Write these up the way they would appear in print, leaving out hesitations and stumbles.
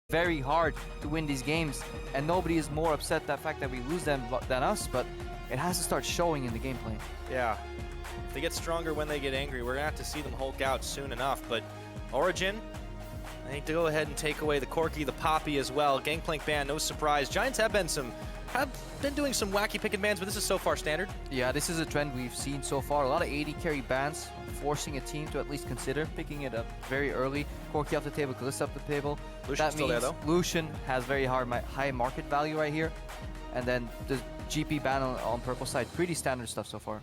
very hard to win these games, and nobody is more upset that fact that we lose them than us, but it has to start showing in the gameplay. Yeah. If they get stronger when they get angry, we're going to have to see them Hulk out soon enough. But Origen, they need to go ahead and take away the Corki, the Poppy as well. Gangplank ban, no surprise. Giants have been doing some wacky pick and bans, but this is so far standard. Yeah, this is a trend we've seen so far. A lot of AD carry bans, forcing a team to at least consider picking it up very early. Corki off the table, Glissa up the table. Lucian's That still means there, though. Lucian has very high market value right here. And then the GP ban on purple side, pretty standard stuff so far.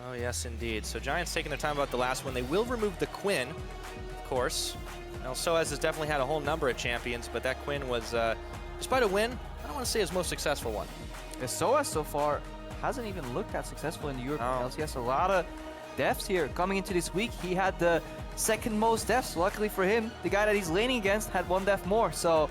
Oh, yes, indeed. So Giants taking their time about the last one. They will remove the Quinn, of course. Now, Soaz has definitely had a whole number of champions, but that Quinn was, despite a win, I don't want to say his most successful one. Yeah, Soaz so far hasn't even looked that successful in the European LCS. A lot of deaths here. Coming into this week, he had the second most deaths. Luckily for him, the guy that he's laning against had one death more. So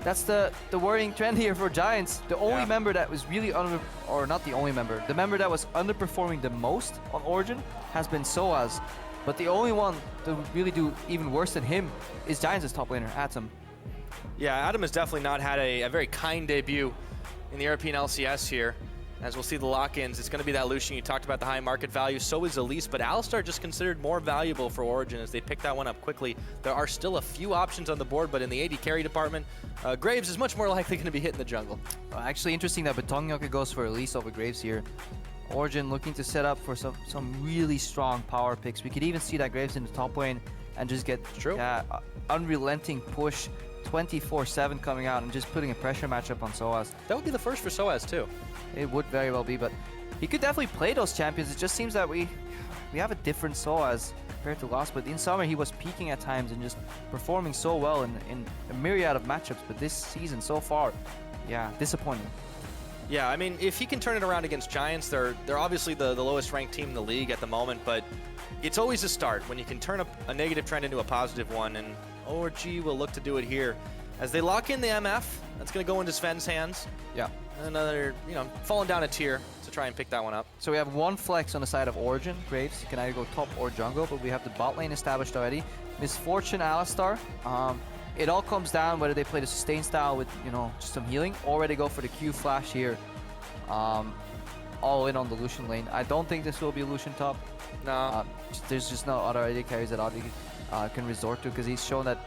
that's the worrying trend here for Giants. The only member that was really not the only member, the member that was underperforming the most on Origen has been Soaz. But the only one that would really do even worse than him is Giants' top laner, Atom. Yeah, Adam has definitely not had a very kind debut in the European LCS here. As we'll see the lock-ins, it's going to be that Lucian. You talked about the high market value, so is Elise, but Alistar just considered more valuable for Origen as they pick that one up quickly. There are still a few options on the board, but in the AD carry department, Graves is much more likely going to be hit in the jungle. Actually, interesting that Betongnyoke goes for Elise over Graves here. Origen looking to set up for some really strong power picks. We could even see that Graves in the top lane and just get unrelenting push 24/7 coming out and just putting a pressure matchup on Soaz. That would be the first for Soaz too. It would very well be, but he could definitely play those champions. It just seems that we have a different Soaz compared to last, but in summer he was peaking at times and just performing so well in a myriad of matchups, but this season so far, yeah, disappointing. Yeah, I mean, if he can turn it around against Giants, they're obviously the lowest ranked team in the league at the moment, but it's always a start when you can turn a negative trend into a positive one, and ORG will look to do it here. As they lock in the MF, that's going to go into Sven's hands. Yeah. Another, falling down a tier to try and pick that one up. So we have one flex on the side of Origen. Graves, you can either go top or jungle, but we have the bot lane established already. Misfortune, Alistar. It all comes down whether they play the sustain style with, just some healing, or they go for the Q flash here. All in on the Lucian lane. I don't think this will be a Lucian top. No. There's just no other AD carries that Audi can resort to, because he's shown that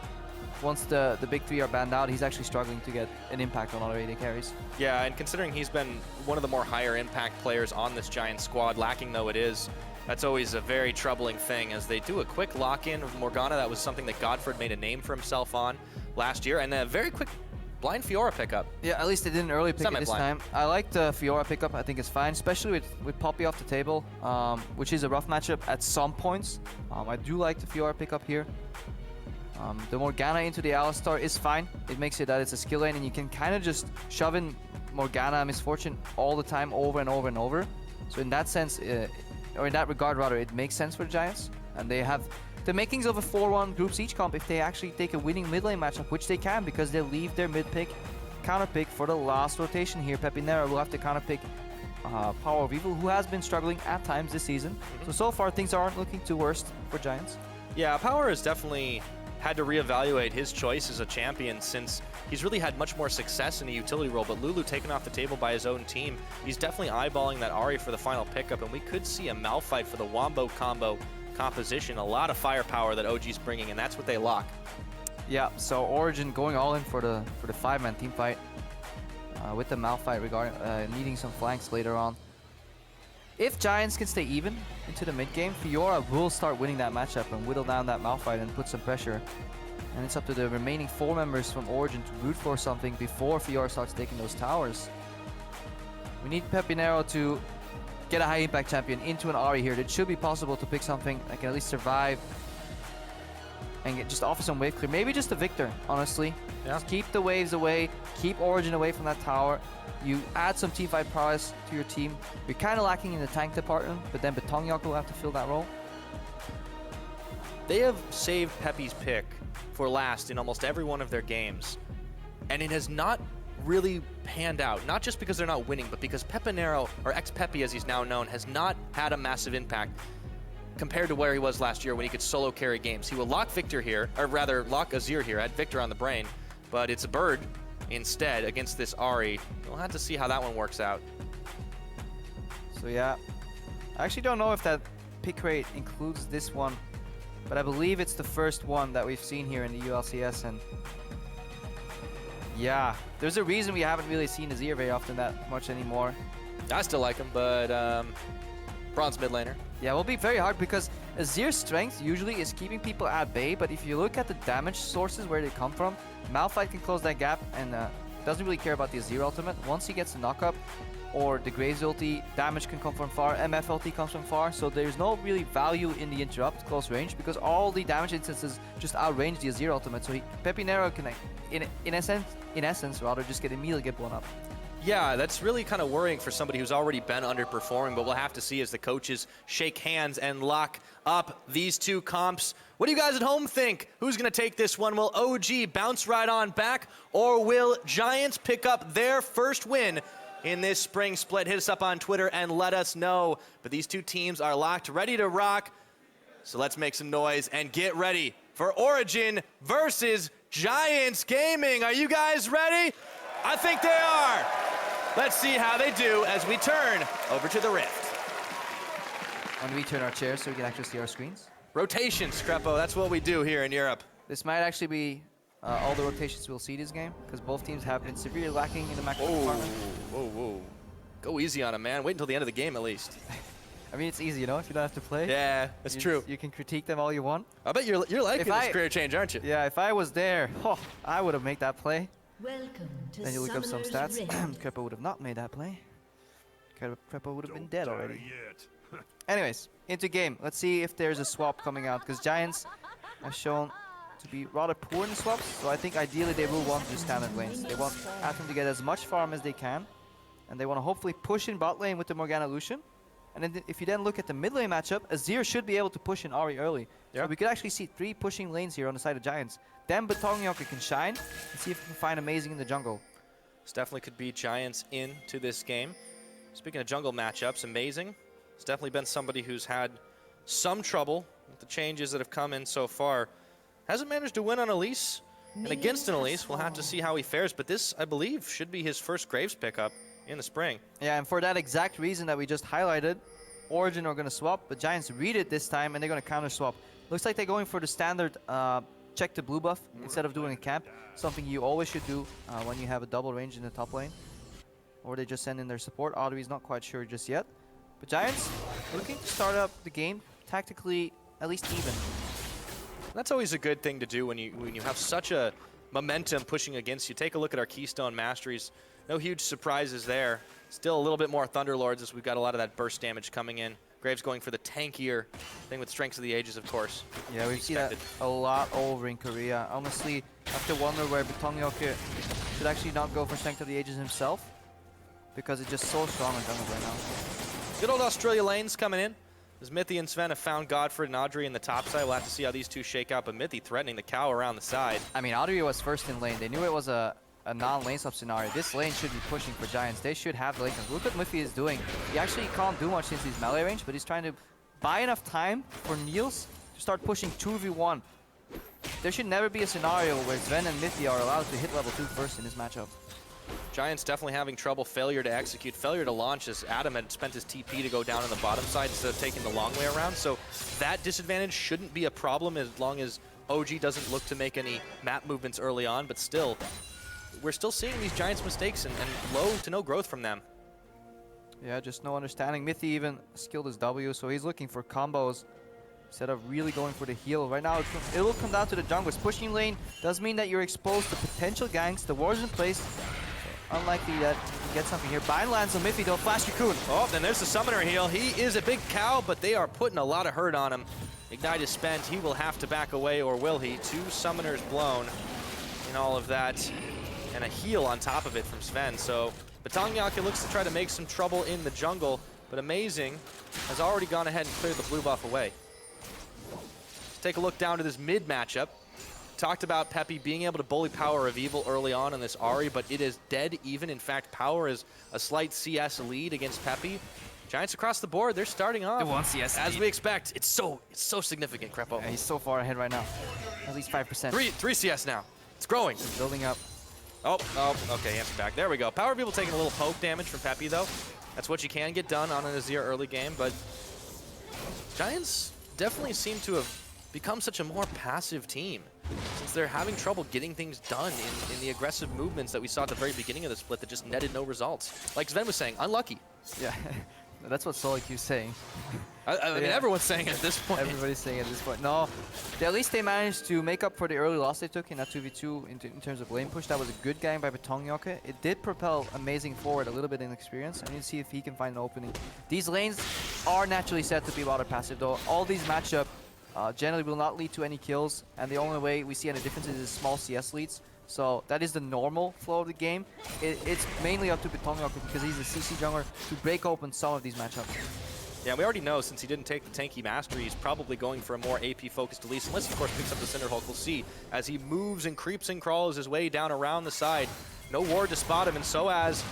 once the big three are banned out, he's actually struggling to get an impact on other AD carries. Yeah, and considering he's been one of the more higher impact players on this Giant squad, lacking though it is, that's always a very troubling thing. As they do a quick lock-in of Morgana, that was something that Godford made a name for himself on last year, and a very quick blind Fiora pickup. Yeah, at least they didn't early pick it this time. I like the Fiora pickup. I think it's fine, especially with Poppy off the table, which is a rough matchup at some points. I do like the Fiora pickup here. The Morgana into the Alistar is fine. It makes it that it's a skill lane, and you can kind of just shove in Morgana Misfortune all the time, over and over and over. So in that sense, or in that regard rather, it makes sense for the Giants. And they have the makings of a 4-1 Group Siege comp if they actually take a winning mid lane matchup, which they can, because they leave their mid pick, counter pick for the last rotation here. Pepinero will have to counter pick Power of Evil, who has been struggling at times this season. So far things aren't looking too worst for Giants. Yeah, Power has definitely had to reevaluate his choice as a champion, since he's really had much more success in the utility role, but Lulu taken off the table by his own team. He's definitely eyeballing that Ahri for the final pickup, and we could see a Malphite for the Wombo combo composition. A lot of firepower that OG's bringing, and that's what they lock. Yeah, so Origen going all in for the 5-man team fight with the Malphite, regarding needing some flanks later on. If Giants can stay even into the mid game, Fiora will start winning that matchup and whittle down that Malphite and put some pressure. And it's up to the remaining 4 members from Origen to root for something before Fiora starts taking those towers. We need Pepinero to get a high impact champion into an Ahri here. It should be possible to pick something that can at least survive and just offer some wave clear. Maybe just a Victor, honestly. Yeah. Just keep the waves away, keep Origen away from that tower. You add some teamfight prowess to your team. You're kind of lacking in the tank department, but then Betongnyoke will have to fill that role. They have saved Peppy's pick for last in almost every one of their games, and it has not really panned out, not just because they're not winning, but because Pepinero, or ex-Peppy as he's now known, has not had a massive impact compared to where he was last year when he could solo carry games. He will lock Victor here, or rather lock Azir here, add Victor on the brain, but it's a bird instead against this Ahri. We'll have to see how that one works out. So yeah, I actually don't know if that pick rate includes this one, but I believe it's the first one that we've seen here in the ULCS, and yeah, there's a reason we haven't really seen Azir very often that much anymore. I still like him, but bronze mid laner. Yeah, it will be very hard because Azir's strength usually is keeping people at bay, but if you look at the damage sources where they come from, Malphite can close that gap and doesn't really care about the Azir ultimate. Once he gets the knock-up or the Graves ulti, damage can come from far, MF ulti comes from far, so there's no really value in the interrupt close range because all the damage instances just outrange the Azir ultimate, so Pepinero can, in essence, rather just immediately get blown up. Yeah, that's really kind of worrying for somebody who's already been underperforming, but we'll have to see as the coaches shake hands and lock up these two comps. What do you guys at home think? Who's going to take this one? Will OG bounce right on back, or will Giants pick up their first win in this spring split? Hit us up on Twitter and let us know. But these two teams are locked, ready to rock. So let's make some noise and get ready for Origen versus Giants Gaming. Are you guys ready? I think they are. Let's see how they do as we turn over to the Rift. When we turn our chairs so we can actually see our screens. Rotations, Crepo, that's what we do here in Europe. This might actually be all the rotations we'll see this game, because both teams have been severely lacking in the macro department. Whoa. Go easy on him, man. Wait until the end of the game at least. I mean, it's easy, you know, if you don't have to play. Yeah, that's true. You can critique them all you want. I bet you're liking this career change, aren't you? Yeah, if I was there, I would have made that play. Welcome to Then you look up some stats. Rift. Crepo would have not made that play. Crepo would have been dead already. Anyways, into game. Let's see if there's a swap coming out, because Giants have shown to be rather poor in the swaps. So I think ideally they will want to do standard lanes. They want Atom to get as much farm as they can, and they want to hopefully push in bot lane with the Morgana Lucian. And then if you then look at the mid lane matchup, Azir should be able to push in Ahri early. Yeah. So we could actually see 3 pushing lanes here on the side of Giants. Then Batongyoka can shine and see if he can find Amazing in the jungle. This definitely could be Giants into this game. Speaking of jungle matchups, Amazing. It's definitely been somebody who's had some trouble with the changes that have come in so far. Hasn't managed to win on Elise. And against an Elise, we'll have to see how he fares. But this, I believe, should be his first Graves pickup in the spring. Yeah, and for that exact reason that we just highlighted, Origen are going to swap, but Giants read it this time and they're going to counter swap. Looks like they're going for the standard check the blue buff instead of doing a camp, something you always should do when you have a double range in the top lane. Or they just send in their support. Audrey's not quite sure just yet. But Giants looking to start up the game tactically at least even. That's always a good thing to do when you have such a momentum pushing against you. Take a look at our Keystone Masteries. No huge surprises there. Still a little bit more Thunderlords as we've got a lot of that burst damage coming in. Graves going for the tankier thing with Strengths of the Ages, of course. Yeah, we've seen that a lot over in Korea. Honestly, I have to wonder where Batongyoke should actually not go for Strength of the Ages himself, because it's just so strong in jungle right now. Good old Australia lanes coming in. As Mithy and Sven have found Godfrey and Audrey in the top side. We'll have to see how these two shake out, but Mithy threatening the cow around the side. I mean, Audrey was first in lane. They knew it was a non-lane swap scenario. This lane should be pushing for Giants. They should have the lane. Look what Mithy is doing. He actually can't do much since he's melee range, but he's trying to buy enough time for Niels to start pushing 2v1. There should never be a scenario where Sven and Mithy are allowed to hit level 2 first in this matchup. Giants definitely having trouble, failure to execute, failure to launch, as Adam had spent his TP to go down on the bottom side instead of taking the long way around. So that disadvantage shouldn't be a problem as long as OG doesn't look to make any map movements early on, but still, we're still seeing these Giants mistakes and low to no growth from them. Yeah, just no understanding. Mithy even skilled his W, so he's looking for combos instead of really going for the heal. Right now, it will come down to the junglers. Pushing lane does mean that you're exposed to potential ganks. The ward's in place. So unlikely that you can get something here. Bind lands on Mithy, though. Flash Cocoon. Oh, then there's the Summoner heal. He is a big cow, but they are putting a lot of hurt on him. Ignite is spent. He will have to back away, or will he? 2 Summoners blown in all of that. And a heal on top of it from Sven. So Batongyoke looks to try to make some trouble in the jungle, but Amazing has already gone ahead and cleared the blue buff away. Let's take a look down to this mid matchup. Talked about Peppy being able to bully Power of Evil early on in this Ahri, but it is dead even. In fact, Power is a slight CS lead against Peppy. Giants across the board, they're starting off. It wants CS as lead. we expect. It's so significant, Crepo. Yeah, he's so far ahead right now. At least 5%. Three CS now. It's growing. It's building up. Oh, okay, answer back. There we go. Power of Evil taking a little poke damage from Peppy, though. That's what you can get done on an Azir early game, but Giants definitely seem to have become such a more passive team since they're having trouble getting things done in the aggressive movements that we saw at the very beginning of the split that just netted no results. Like Sven was saying, unlucky. Yeah, that's what Soliku's saying. I mean, everyone's saying it at this point. Everybody's saying it at this point. No, at least they managed to make up for the early loss they took in that 2v2 in terms of lane push. That was a good game by Betongyaka. It did propel Amazing forward a little bit in experience. I need to see if he can find an opening. These lanes are naturally set to be rather passive though. All these matchup generally will not lead to any kills, and the only way we see any differences is small CS leads. So that is the normal flow of the game. It's mainly up to Betongyaka because he's a CC jungler to break open some of these matchups. Yeah, we already know since he didn't take the tanky mastery, he's probably going for a more AP-focused release, unless he, of course, picks up the Cinder Hulk. We'll see as he moves and creeps and crawls his way down around the side. No ward to spot him, and Soaz,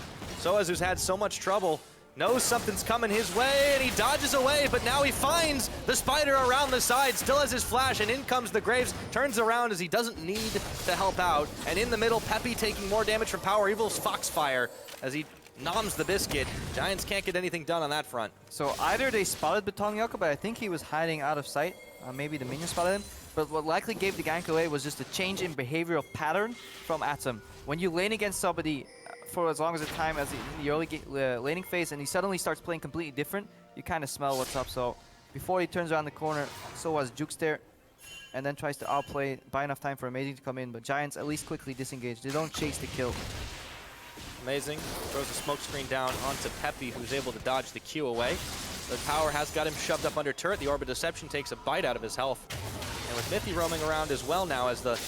who's had so much trouble, knows something's coming his way, and he dodges away, but now he finds the spider around the side, still has his flash, and in comes the Graves, turns around as he doesn't need to help out, and in the middle, Peppy taking more damage from Power Evil's Foxfire as he noms the biscuit. Giants can't get anything done on that front. So either they spotted Betongyaka, but I think he was hiding out of sight. Maybe the minion spotted him. But what likely gave the gank away was just a change in behavioral pattern from Atom. When you lane against somebody for as long as a time as in the early laning phase and he suddenly starts playing completely different, you kind of smell what's up. So before he turns around the corner, Soaz jukes there and then tries to outplay, buy enough time for Amazing to come in. But Giants at least quickly disengage. They don't chase the kill. Amazing. Throws a smoke screen down onto Peppy, who's able to dodge the Q away. The Power has got him shoved up under turret. The Orb of Deception takes a bite out of his health. And with Mithy roaming around as well now as the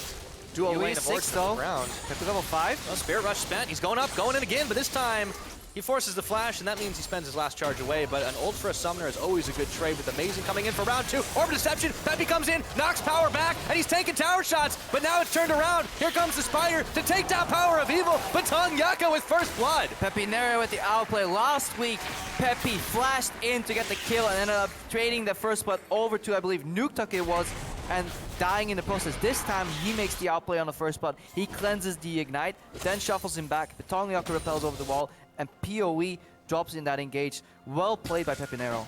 duo lane of Origen on the ground. Peppy level 5. Well, Spirit Rush spent. He's going up, going in again, but this time he forces the flash, and that means he spends his last charge away. But an ult for a summoner is always a good trade with Amazing coming in for round 2. Orb of Deception. Peppy comes in, knocks Power back, and he's taking tower shots. But now it's turned around. Here comes the Spider to take down Power of Evil. Betongyaka with first blood. Peppy Nero with the outplay. Last week, Peppy flashed in to get the kill and ended up trading the first blood over to, I believe, Nuktuk it was, and dying in the process. This time, he makes the outplay on the first blood. He cleanses the Ignite, then shuffles him back. Betongyaka repels over the wall, and PoE drops in that engage. Well played by Peppy Nero.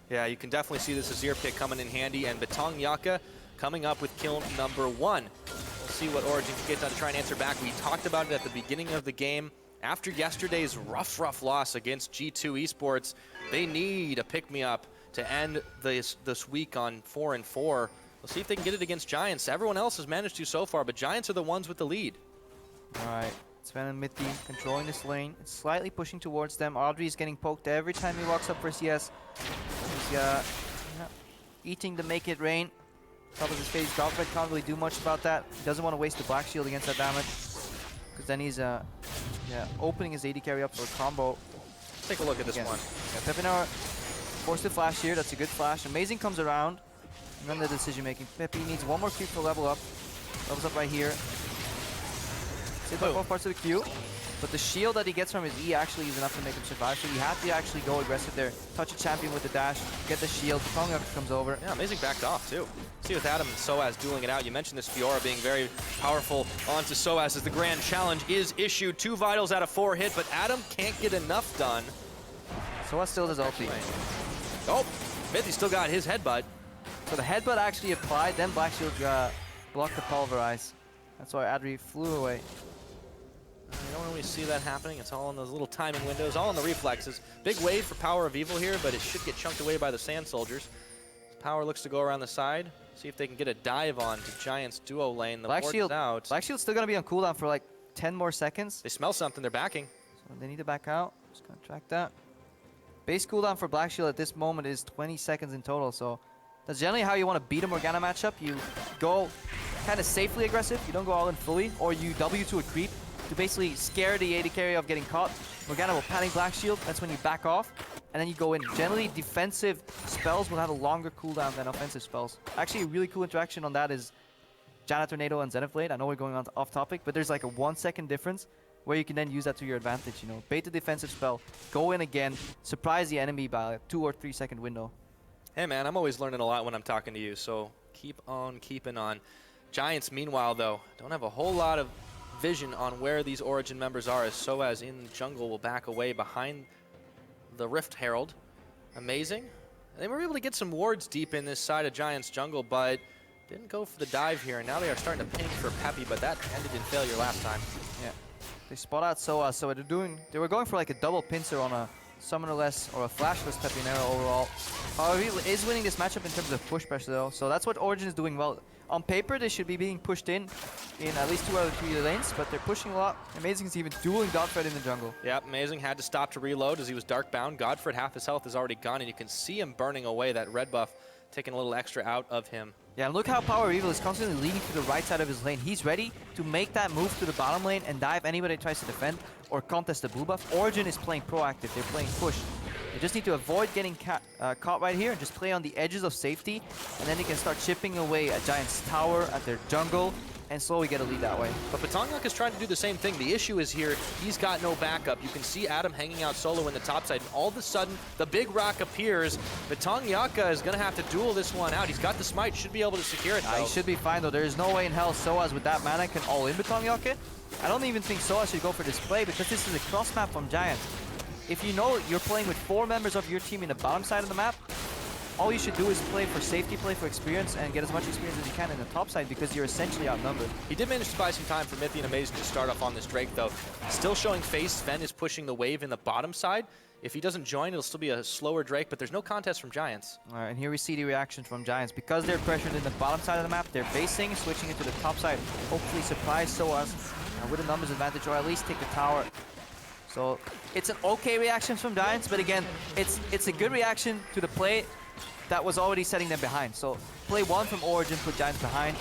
Yeah, you can definitely see this Azir pick coming in handy, and Betongyaka coming up with kill number 1. We'll see what Origen can get done to try and answer back. We talked about it at the beginning of the game. After yesterday's rough loss against G2 Esports, they need a pick-me-up to end this week on 4-4. We'll see if they can get it against Giants. Everyone else has managed to so far, but Giants are the ones with the lead. All right, Sven and Mithy controlling this lane. It's slightly pushing towards them. Audrey is getting poked every time he walks up for CS. He's eating the make it rain. Top of his face. Dogfight can't really do much about that. He doesn't want to waste the Black Shield against that damage, because then he's opening his AD carry up for a combo. Take a look at this one. Yeah, Peppy Nero forced the flash here. That's a good flash. Amazing comes around. And then the decision making. Peppy needs one more creep to level up. Levels up right here. Saved by both parts of the Q. But the shield that he gets from his E actually is enough to make him survive. So you have to actually go aggressive there. Touch a champion with the dash. Get the shield. Betongyaka comes over. Yeah, Amazing backed off too. See with Adam and Soaz dueling it out. You mentioned this Fiora being very powerful onto Soaz as the grand challenge is issued. 2 vitals out of 4 hit, but Adam can't get enough done. Soaz still does ulti. Oh, Mithy still got his headbutt. So the headbutt actually applied, then Black Shield blocked the pulverize. That's why Adri flew away. You don't really see that happening. It's all in those little timing windows, all in the reflexes. Big wave for Power of Evil here, but it should get chunked away by the Sand Soldiers. Power looks to go around the side, see if they can get a dive on to Giants duo lane. The Black Shield out. Black Shield's still going to be on cooldown for like 10 more seconds. They smell something, they're backing. So they need to back out. Just going to track that. Base cooldown for Black Shield at this moment is 20 seconds in total, so that's generally how you want to beat a Morgana matchup. You go kind of safely aggressive. You don't go all in fully, or you W to a creep to basically scare the AD carry of getting caught. Morgana will panic Black Shield. That's when you back off, and then you go in. Generally, defensive spells will have a longer cooldown than offensive spells. Actually, a really cool interaction on that is Janna Tornado and Zenith Blade. I know we're going on off topic, but there's like a 1 second difference where you can then use that to your advantage. You know, bait the defensive spell, go in again, surprise the enemy by a 2 or 3 second window. Hey man, I'm always learning a lot when I'm talking to you, so keep on keeping on. Giants, meanwhile, though, don't have a whole lot of vision on where these Origin members are, as Soaz in jungle will back away behind the Rift Herald. Amazing. They were able to get some wards deep in this side of Giants jungle, but didn't go for the dive here. And now they are starting to ping for Peppy, but that ended in failure last time. Yeah. They spot out Soaz, so they were going for like a double pincer on a summonerless or a flashless Pepinero overall. However, he is winning this matchup in terms of push pressure though, so that's what Origen is doing well. On paper, they should be being pushed in at least 2 out of 3 lanes, but they're pushing a lot. Amazing is even dueling Godfred in the jungle. Yep, Amazing had to stop to reload as he was dark bound. Godfred, half his health is already gone, and you can see him burning away. That red buff taking a little extra out of him. Yeah, and look how Power Evil is constantly leading to the right side of his lane. He's ready to make that move to the bottom lane and dive anybody that tries to defend or contest the blue buff. Origen is playing proactive. They're playing push. They just need to avoid getting caught right here and just play on the edges of safety, and then they can start chipping away at Giant's tower, at their jungle, and slowly get a lead that way. But Batongyak is trying to do the same thing. The issue is here, he's got no backup. You can see Adam hanging out solo in the top side, and all of a sudden, the big rock appears. Batongyak is going to have to duel this one out. He's got the smite, should be able to secure it, though. He should be fine, though. There is no way in hell Soaz with that mana can all-in Batongyak. I don't even think Soaz should go for this play, because this is a cross map from Giant. If you know you're playing with 4 members of your team in the bottom side of the map, all you should do is play for safety, play for experience, and get as much experience as you can in the top side because you're essentially outnumbered. He did manage to buy some time for Mithy and Amazing to start off on this Drake, though. Still showing face, Sven is pushing the wave in the bottom side. If he doesn't join, it'll still be a slower Drake, but there's no contest from Giants. All right, and here we see the reaction from Giants. Because they're pressured in the bottom side of the map, they're basing, switching it to the top side. Hopefully surprise Soaz with a numbers advantage, or at least take the tower. So it's an okay reaction from Giants, but again, it's a good reaction to the play that was already setting them behind. So play 1 from Origen, put Giants behind.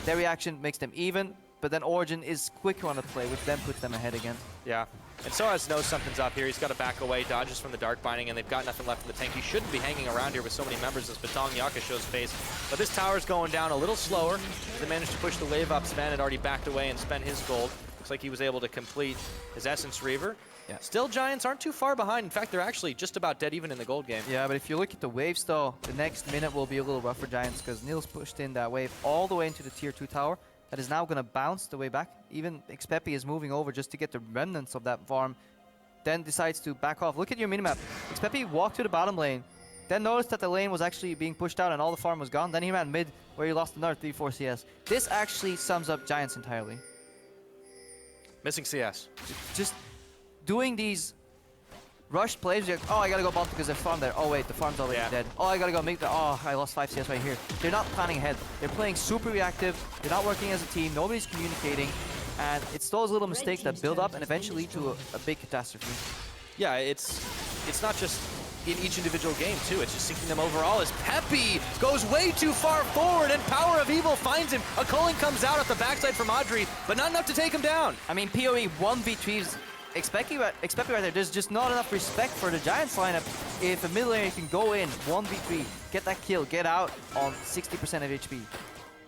Their reaction makes them even, but then Origen is quicker on the play, which then puts them ahead again. Yeah, and Soaz knows something's up here. He's got to back away, dodges from the Dark Binding, and they've got nothing left in the tank. He shouldn't be hanging around here with so many members as Batongyak shows face. But this tower's going down a little slower. They managed to push the wave up. Sven had already backed away and spent his gold. Looks like he was able to complete his Essence Reaver. Yeah. Still, Giants aren't too far behind. In fact, they're actually just about dead even in the gold game. Yeah, but if you look at the waves, though, the next minute will be a little rough for Giants because Nils pushed in that wave all the way into the tier 2 tower. That is now going to bounce the way back. Even Xpepi is moving over just to get the remnants of that farm, then decides to back off. Look at your minimap. Xpepi walked to the bottom lane, then noticed that the lane was actually being pushed out and all the farm was gone. Then he ran mid, where he lost another 3-4 CS. This actually sums up Giants entirely. Missing CS. Just doing these rushed plays, you're like, oh, I gotta go bot because there's farm there. Oh wait, the farm's already dead. Oh, I gotta go make the, oh, I lost 5 CS right here. They're not planning ahead. They're playing super reactive. They're not working as a team. Nobody's communicating. And it's those little mistakes that build up and eventually lead to a big catastrophe. Yeah, it's not just in each individual game too. It's just sinking them overall as Peppy goes way too far forward and Power of Evil finds him. A culling comes out at the backside from Audrey, but not enough to take him down. I mean, PoE 1v3s. Xpepi right there. There's just not enough respect for the Giants lineup. If a mid laner can go in 1v3, get that kill, get out on 60% of HP.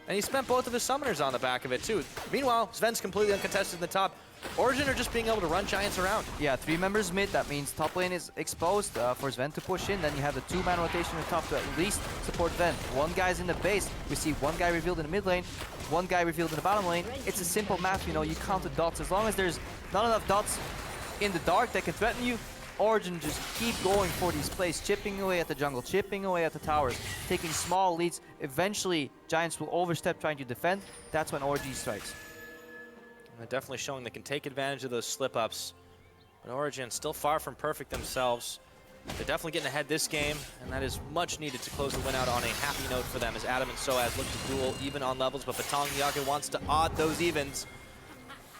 And he spent both of his summoners on the back of it too. Meanwhile, Sven's completely uncontested in the top. Origen are just being able to run Giants around. Yeah, 3 members mid. That means top lane is exposed for Sven to push in. Then you have the 2-man rotation in the top to at least support Sven. 1 guy's in the base. We see 1 guy revealed in the mid lane, 1 guy revealed in the bottom lane. It's a simple math, you know, you count the dots. As long as there's not enough dots in the dark that can threaten you, Origen just keep going for these plays, chipping away at the jungle, chipping away at the towers, taking small leads. Eventually, Giants will overstep trying to defend. That's when Origen strikes. They're definitely showing they can take advantage of those slip-ups. But Origen still far from perfect themselves. They're definitely getting ahead this game, and that is much needed to close the win out on a happy note for them as Adam and Soaz look to duel even on levels, but Batongyak wants to odd those evens.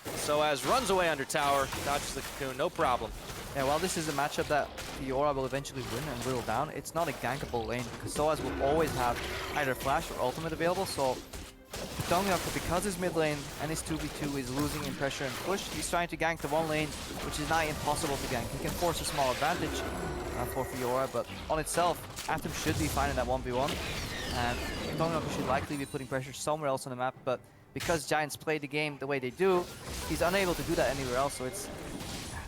Soaz runs away under tower, dodges the cocoon, no problem. Yeah, while this is a matchup that Fiora will eventually win and whittle down, it's not a gankable lane because Soaz will always have either flash or ultimate available, so Batongyak, because his mid lane and his 2v2 is losing in pressure and push, he's trying to gank the 1 lane, which is not impossible to gank. He can force a small advantage for Fiora, but on itself, Atom should be fine in that 1v1, and Batongyak should likely be putting pressure somewhere else on the map, but because Giants play the game the way they do, he's unable to do that anywhere else, so it's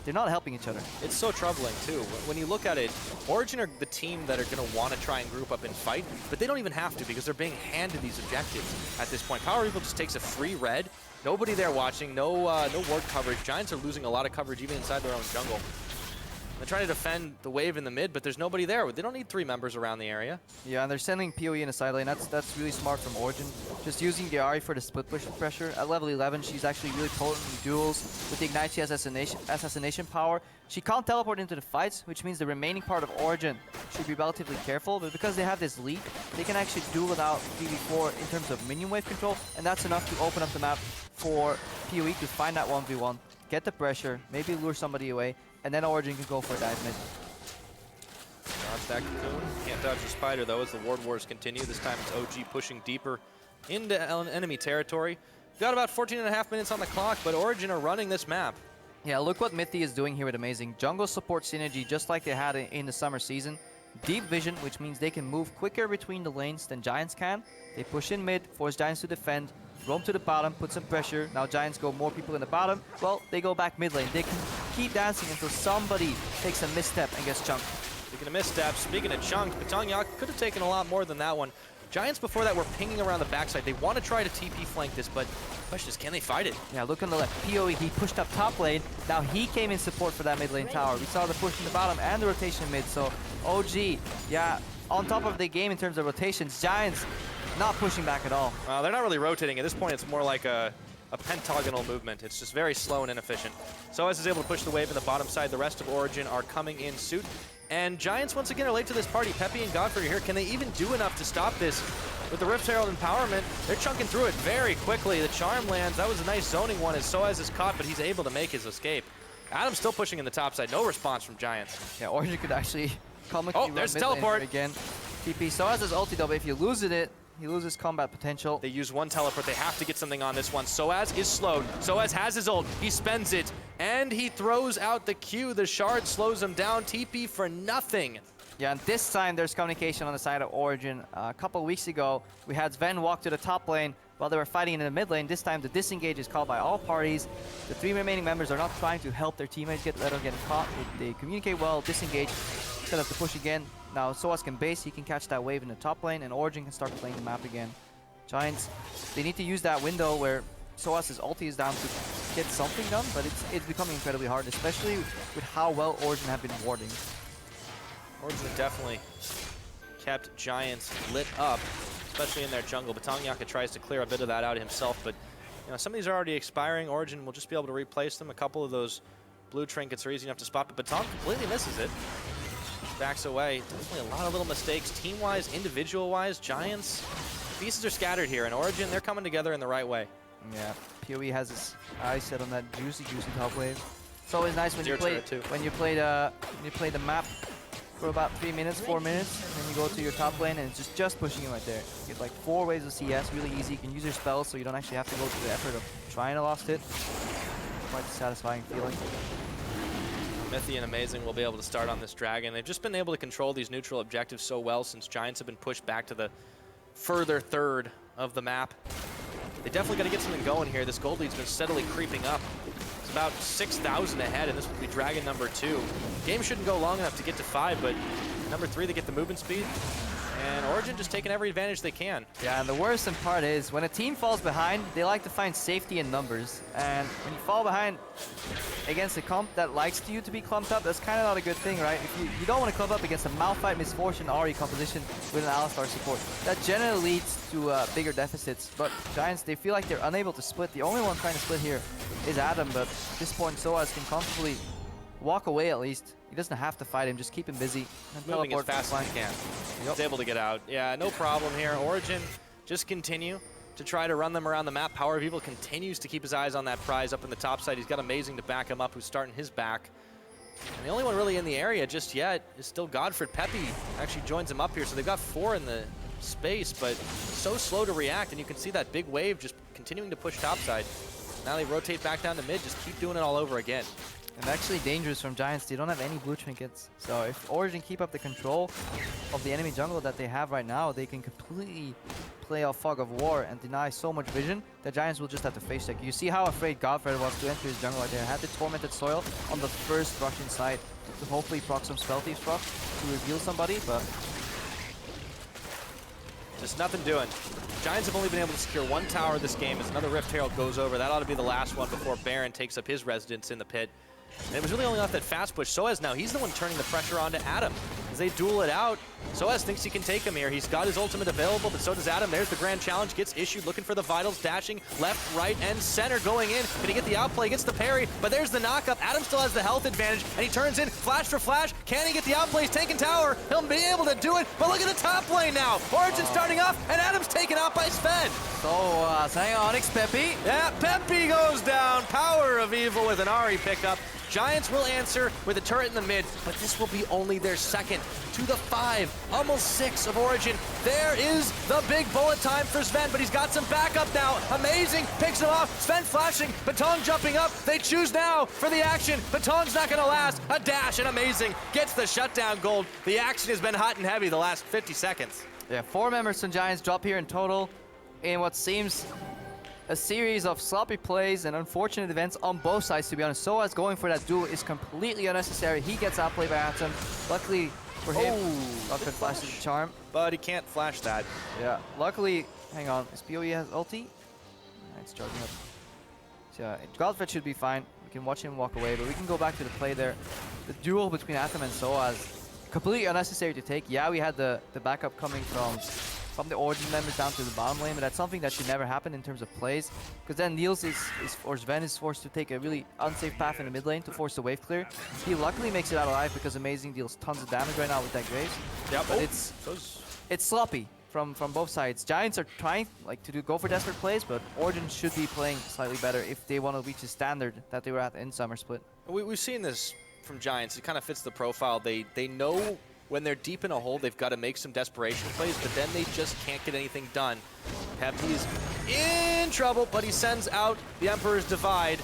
they're not helping each other. It's so troubling, too. When you look at it, Origen are the team that are going to want to try and group up and fight, but they don't even have to because they're being handed these objectives at this point. Power Evil just takes a free red. Nobody there watching, no ward coverage. Giants are losing a lot of coverage even inside their own jungle. They're trying to defend the wave in the mid, but there's nobody there. They don't need 3 members around the area. Yeah, and they're sending PoE in a side lane. That's really smart from Origen. Just using the Ahri for the split push pressure. At level 11, she's actually really potent in duels. With the Ignite, she has assassination power. She can't teleport into the fights, which means the remaining part of Origen should be relatively careful. But because they have this lead, they can actually duel without PV4 in terms of minion wave control. And that's enough to open up the map for PoE to find that 1v1, get the pressure, maybe lure somebody away, and then Origen can go for a dive mid. Dodge that cocoon. Can't dodge the spider, though, as the ward wars continue. This time it's OG pushing deeper into enemy territory. Got about 14.5 minutes on the clock, but Origen are running this map. Yeah, look what Mythi is doing here with Amazing. Jungle support synergy, just like they had in the summer season. Deep vision, which means they can move quicker between the lanes than Giants can. They push in mid, force Giants to defend, roam to the bottom, put some pressure. Now Giants go more people in the bottom. Well, they go back mid lane. They can keep dancing until somebody takes a misstep and gets chunked. Speaking of missteps, speaking of chunked, Batangyak could have taken a lot more than that one. Giants before that were pinging around the backside. They want to try to TP flank this, but the question is, can they fight it? Yeah, look on the left. PoE, he pushed up top lane. Now he came in support for that mid lane tower. We saw the push in the bottom and the rotation mid. So OG, yeah, on top of the game in terms of rotations. Giants not pushing back at all. They're not really rotating. At this point, it's more like a pentagonal movement. It's just very slow and inefficient. Soaz is able to push the wave in the bottom side. The rest of Origen are coming in suit. And Giants, once again, are late to this party. Peppy and Godfrey are here. Can they even do enough to stop this? With the Rift Herald empowerment, they're chunking through it very quickly. The charm lands. That was a nice zoning one as Soaz is caught, but he's able to make his escape. Adam's still pushing in the top side. No response from Giants. Yeah, Origen could actually come there's teleport again. TP. Soaz is ulti though, but if you lose it, he loses combat potential. They use one teleport. They have to get something on this one. Soaz is slowed. Soaz has his ult. He spends it, and he throws out the Q. The shard slows him down. TP for nothing. Yeah, and this time there's communication on the side of Origen. A couple of weeks ago, we had Sven walk to the top lane while they were fighting in the mid lane. This time the disengage is called by all parties. The 3 remaining members are not trying to help their teammates let them get caught. They communicate well, disengage, set up the push again. Now Soaz can base, he can catch that wave in the top lane, and Origen can start playing the map again. Giants, they need to use that window where Soaz's ulti is down to get something done, but it's becoming incredibly hard, especially with how well Origen have been warding. Origen definitely kept Giants lit up, especially in their jungle. Batangyak tries to clear a bit of that out himself, but some of these are already expiring. Origen will just be able to replace them. A couple of those blue trinkets are easy enough to spot, but Batang completely misses it. Backs away. Definitely a lot of little mistakes, team-wise, individual-wise. Giants, pieces are scattered here, and Origen, they're coming together in the right way. Yeah, PoE has his eyes set on that juicy top wave. It's always nice when you play the map for about 3 minutes, 4 minutes, and then you go to your top lane and it's just pushing you right there. You get like 4 waves of CS, really easy. You can use your spells so you don't actually have to go through the effort of trying to last hit. Quite a satisfying feeling. Mythi and Amazing will be able to start on this dragon. They've just been able to control these neutral objectives so well since Giants have been pushed back to the further third of the map. They definitely got to get something going here. This gold lead's been steadily creeping up. It's about 6,000 ahead, and this will be dragon number 2. Game shouldn't go long enough to get to 5, but number 3, they get the movement speed. And Origen just taking every advantage they can. Yeah, and the worrisome part is when a team falls behind, they like to find safety in numbers. And when you fall behind against a comp that likes you to be clumped up, that's kind of not a good thing, right? If you don't want to clump up against a Malphite, Misfortune, Ahri composition with an Alistar support. That generally leads to bigger deficits. But Giants, they feel like they're unable to split. The only one trying to split here is Adam, but at this point, Soaz can comfortably walk away at least. He doesn't have to fight him, just keep him busy. And moving as fast as he can. He's able to get out. Yeah, no problem here. Origen just continue to try to run them around the map. Power of Evil continues to keep his eyes on that prize up in the top side. He's got Amazing to back him up, who's starting his back. And the only one really in the area just yet is still Godfrey. Peppy actually joins him up here, so they've got 4 in the space, but so slow to react, and you can see that big wave just continuing to push topside. Now they rotate back down to mid, just keep doing it all over again. And actually dangerous from Giants. They don't have any blue trinkets. So if Origen keep up the control of the enemy jungle that they have right now, they can completely play off Fog of War and deny so much vision, the Giants will just have to face check. You see how afraid Godfred was to enter his jungle right there. Had the Tormented Soil on the first rush inside to hopefully proc some Spell Thieves proc to reveal somebody, but just nothing doing. Giants have only been able to secure one tower this game as another Rift Herald goes over. That ought to be the last one before Baron takes up his residence in the pit. And it was really only off that fast push. Soaz now, he's the one turning the pressure onto Adam. As they duel it out, Soaz thinks he can take him here. He's got his ultimate available, but so does Adam. There's the grand challenge, gets issued, looking for the vitals, dashing left, right, and center, going in. Can he get the outplay? Gets the parry, but there's the knockup. Adam still has the health advantage, and he turns in, flash for flash. Can he get the outplay? He's taking tower. He'll be able to do it, but look at the top lane now. Origen starting off, and Adam's taken out by Sven. So, hang on, Peppy. Yeah, Peppy goes down. Power of Evil with an Ahri pickup. Giants will answer with a turret in the mid, but this will be only their second. To the 5, almost 6 of Origen. There is the big bullet time for Sven, but he's got some backup now. Amazing, picks him off. Sven flashing, Batong jumping up. They choose now for the action. Batong's not gonna last. A dash and Amazing gets the shutdown gold. The action has been hot and heavy the last 50 seconds. Yeah, 4 members from Giants drop here in total in what seems a series of sloppy plays and unfortunate events on both sides, to be honest. Soaz going for that duel is completely unnecessary. He gets outplayed by Atom. Luckily for him, Godfred flashes the charm. But he can't flash that. Yeah, luckily, hang on, his PoE has ulti? It's charging up. So yeah, Godfred should be fine. We can watch him walk away, but we can go back to the play there. The duel between Atom and Soaz, completely unnecessary to take. Yeah, we had the backup coming from the Origen members down to the bottom lane, but that's something that should never happen in terms of plays, because then Niels or Sven is forced to take a really unsafe path in the mid lane to force the wave clear. He luckily makes it out alive because Amazing deals tons of damage right now with that Graves. Yeah, but it's sloppy from both sides. Giants are trying to go for desperate plays, but Origen should be playing slightly better if they want to reach the standard that they were at in Summer Split. We've seen this from Giants. It kind of fits the profile. They know when they're deep in a hole, they've got to make some desperation plays, but then they just can't get anything done. Peppy's in trouble, but he sends out the Emperor's Divide.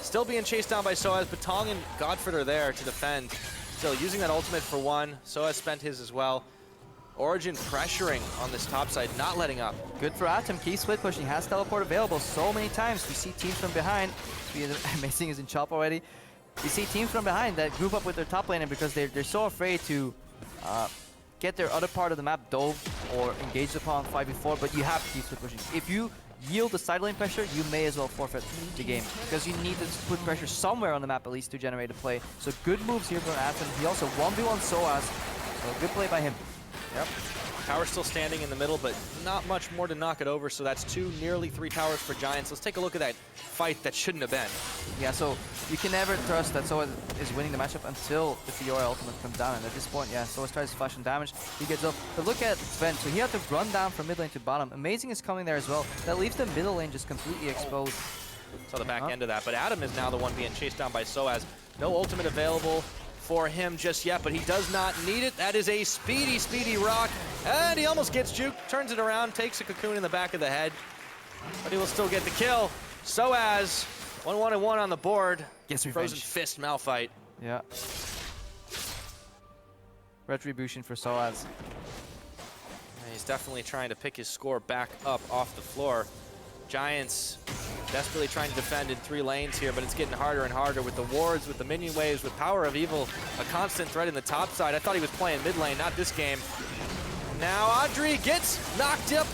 Still being chased down by Soaz. Batong and Godfred are there to defend. Still using that ultimate for one. Soaz spent his as well. Origen pressuring on this top side, not letting up. Good for Atom. Key split push. He has teleport available so many times. We see teams from behind. Amazing is in chop already. We see teams from behind that group up with their top laner because they're so afraid to get their other part of the map dove or engaged upon 5v4, but you have to keep pushing. If you yield the side lane pressure, you may as well forfeit the game because you need to put pressure somewhere on the map at least to generate a play. So good moves here from Atom. He also 1v1 Soaz, so good play by him. Yep. Tower still standing in the middle, but not much more to knock it over, so that's nearly 3 towers for Giants. Let's take a look at that fight that shouldn't have been. Yeah, so you can never trust that Soaz is winning the matchup until the Fiora ultimate comes down, and at this point, yeah, Soaz tries to flash and damage. He gets up. But look at Sven, so he had to run down from mid lane to bottom. Amazing is coming there as well. That leaves the middle lane just completely exposed. Saw the back end of that, but Adam is now the one being chased down by Soaz. No ultimate available for him just yet, but he does not need it. That is a speedy rock, and he almost gets juked, turns it around, takes a cocoon in the back of the head, but he will still get the kill. Soaz, 1-1-1 on the board. Gets revenge. Frozen Fist Malphite. Yeah. Retribution for Soaz. He's definitely trying to pick his score back up off the floor. Giants desperately trying to defend in 3 lanes here, but it's getting harder and harder with the wards, with the minion waves, with Power of Evil, a constant threat in the top side. I thought he was playing mid lane, not this game. Now Audrey gets knocked up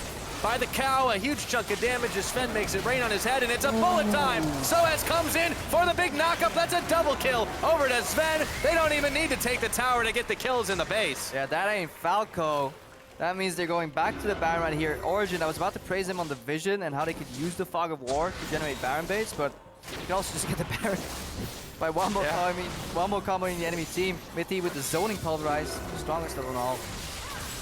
by the cow, a huge chunk of damage as Sven makes it rain on his head, and it's a bullet time. Soaz comes in for the big knockup. That's a double kill over to Sven. They don't even need to take the tower to get the kills in the base. Yeah, that ain't Falco. That means they're going back to the Baron right here. Origen, I was about to praise him on the vision and how they could use the Fog of War to generate Baron base, but you can also just get the Baron by one more combo in the enemy team. Mithy with the zoning pulverize, the strongest of them all.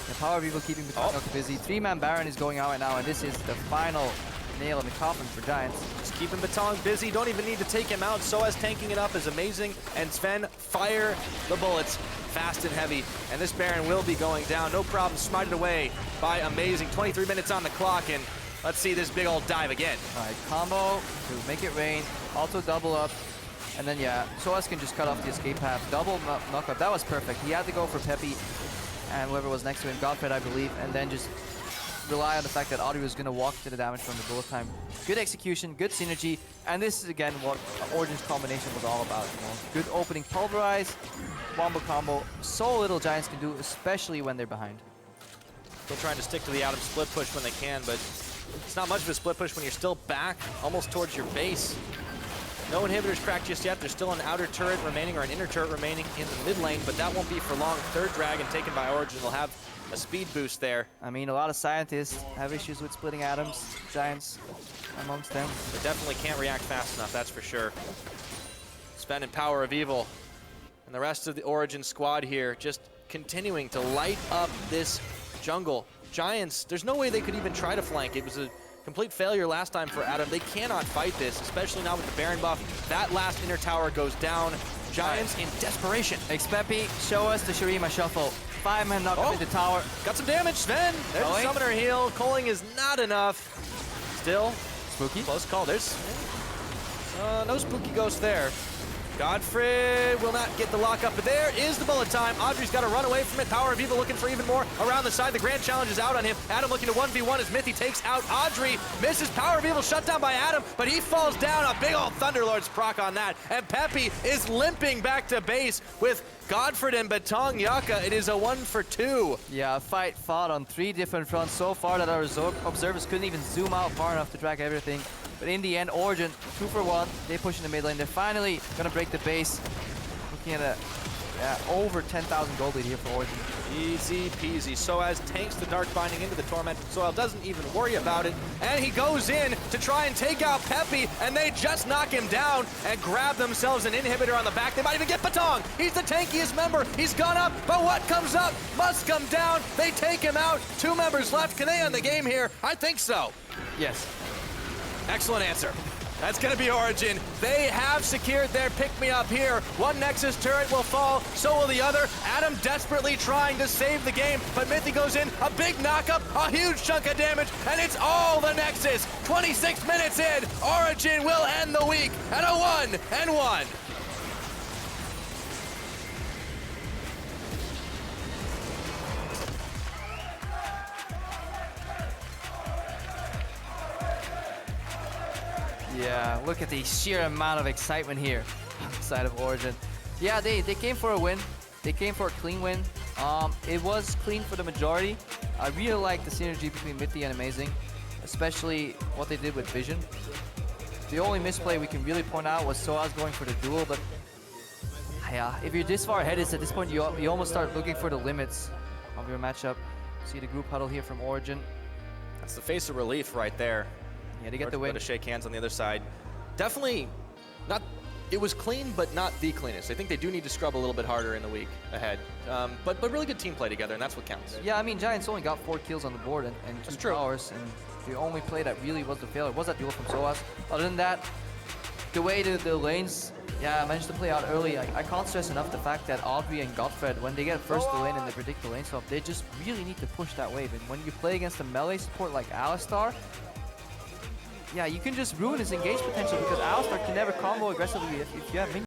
The Power of Evil keeping Batong busy. 3-man Baron is going out right now, and this is the final nail in the coffin for Giants. Just keeping Batong busy, don't even need to take him out. Soaz tanking it up is Amazing, and Sven fire the bullets fast and heavy, and this Baron will be going down. No problem, smited away by Amazing. 23 minutes on the clock, and let's see this big old dive again. All right, combo to make it rain, also double up, and then yeah, Soaz can just cut off the escape path. Double knockup, that was perfect. He had to go for Peppy and whoever was next to him, Godfred I believe, and then just rely on the fact that Audrey was going to walk to the damage from the bullet time. Good execution, good synergy, and this is again what Origen's combination was all about. You know? Good opening pulverize, wombo combo. So little Giants can do, especially when they're behind. Still trying to stick to the Adam split push when they can, but it's not much of a split push when you're still back almost towards your base. No inhibitors cracked just yet. There's still an outer turret remaining or an inner turret remaining in the mid lane, but that won't be for long. Third dragon taken by Origen will have a speed boost there. I mean, a lot of scientists have issues with splitting atoms, Giants amongst them. They definitely can't react fast enough, that's for sure. Sven and Power of Evil and the rest of the Origen squad here just continuing to light up this jungle. Giants, there's no way they could even try to flank. It was a complete failure last time for Adam. They cannot fight this, especially now with the Baron buff. That last inner tower goes down. Giants in desperation. Xpeppy, show us the Shurima shuffle. 5-man knock up into tower. Got some damage, Sven. There's a summoner heal. Culling is not enough. Still, spooky. Close call. There's no spooky ghost there. Godfrey will not get the lockup, but there is the bullet time. Audrey's got to run away from it. Power of Evil looking for even more around the side. The grand challenge is out on him. Adam looking to 1v1 as Mythy takes out Audrey. Misses. Power of Evil shut down by Adam, but he falls down. A big old Thunderlord's proc on that. And Peppy is limping back to base with Godfrey and Batong Yaka. It is a 1-for-2. Yeah, a fight fought on 3 different fronts so far that our observers couldn't even zoom out far enough to track everything. But in the end, Origen, 2-for-1. They push in the mid lane. They're finally gonna break the base. Looking at over 10,000 gold lead here for Origen. Easy peasy. Soaz tanks the Dark Binding into the Torment. Soel doesn't even worry about it. And he goes in to try and take out Peppy, and they just knock him down and grab themselves an inhibitor on the back. They might even get Batong. He's the tankiest member. He's gone up, but what comes up must come down. They take him out. 2 members left. Can they end the game here? I think so. Yes. Excellent answer. That's going to be Origen. They have secured their pick-me-up here. One Nexus turret will fall, so will the other. Adam desperately trying to save the game, but Mythy goes in, a big knockup, a huge chunk of damage, and it's all the Nexus. 26 minutes in, Origen will end the week at a 1-1. Yeah, look at the sheer amount of excitement here on the side of Origen. Yeah, they came for a win. They came for a clean win. It was clean for the majority. I really like the synergy between Mythy and Amazing, especially what they did with Vision. The only misplay we can really point out was Soaz going for the duel, but yeah, if you're this far ahead, at this point you almost start looking for the limits of your matchup. See the group huddle here from Origen. That's the face of relief right there. Yeah, they get the win. To shake hands on the other side. Definitely not, it was clean, but not the cleanest. I think they do need to scrub a little bit harder in the week ahead. But really good team play together, and that's what counts. Yeah, I mean, Giants only got 4 kills on the board and 2 towers, and the only play that really was the failure was that duel from Soaz. Other than that, the way the lanes, managed to play out early, I can't stress enough the fact that Audrey and Godfred, when they get first the lane and they predict the lane swap, they just really need to push that wave. And when you play against a melee support like Alistar, yeah, you can just ruin his engage potential because Alistar can never combo aggressively if you have minions.